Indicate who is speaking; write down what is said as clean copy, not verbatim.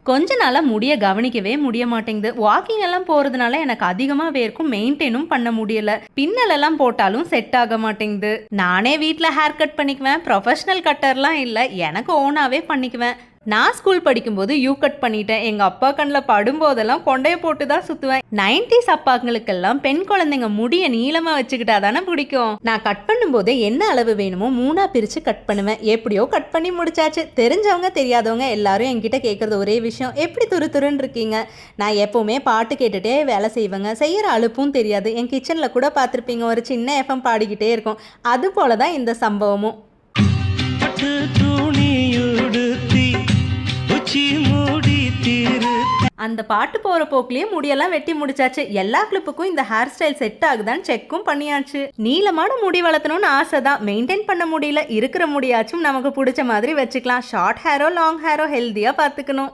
Speaker 1: கொஞ்ச நாளா முடிய கவனிக்கவே முடிய மாட்டேங்குது. வாக்கிங் எல்லாம் போறதுனால எனக்கு அதிகமா வேர்க்கும், மெயின்டைனும் பண்ண முடியல. பின்னல் எல்லாம் போட்டாலும் செட் ஆக மாட்டேங்குது. நானே வீட்ல ஹேர் கட் பண்ணிக்குவேன். ப்ரொஃபஷனல் கட்டர்லாம் இல்ல, எனக்கு ஓனாவே பண்ணிக்குவேன். நான் ஸ்கூல் படிக்கும்போது யூ கட் பண்ணிட்டேன். எங்க அப்பா கண்ணில் படும்போதெல்லாம் கொண்டைய போட்டு தான் சுத்துவேன். 90s அப்பாங்களுக்கெல்லாம் பெண் குழந்தைங்க முடிய நீளமா வச்சுக்கிட்டா தானே பிடிக்கும். நான் கட் பண்ணும்போதே என்ன அளவு வேணுமோ 3ஆ பிரிச்சு கட் பண்ணுவேன். எப்படியோ கட் பண்ணி முடிச்சாச்சு. தெரிஞ்சவங்க தெரியாதவங்க எல்லாரும் என்கிட்ட கேட்கறது ஒரே விஷயம், எப்படி துரு துருன்னு இருக்கீங்க. நான் எப்பவுமே பாட்டு கேட்டுட்டே வேலை செய்வேங்க. செய்யற அலுப்பும் தெரியாது. என் கிச்சன்ல கூட பார்த்துருப்பீங்க, ஒரு சின்ன எஃப்எம் பாடிக்கிட்டே இருக்கும். அது போலதான் இந்த சம்பவமும். அந்த பாட்டு போற போக்குலயே முடியெல்லாம் வெட்டி முடிச்சாச்சு. எல்லா கிளிப்புக்கும் இந்த ஹேர் ஸ்டைல் செட் ஆகுதான்னு செக்கும் பண்ணியாச்சு. நீளமான முடி வளர்த்தணும்னு ஆசை தான், மெயின்டைன் பண்ண முடியல. இருக்கிற முடியாச்சும் நமக்கு பிடிச்ச மாதிரி வச்சுக்கலாம். ஷார்ட் ஹேரோ லாங் ஹேரோ ஹெல்தியா பார்த்துக்கணும்.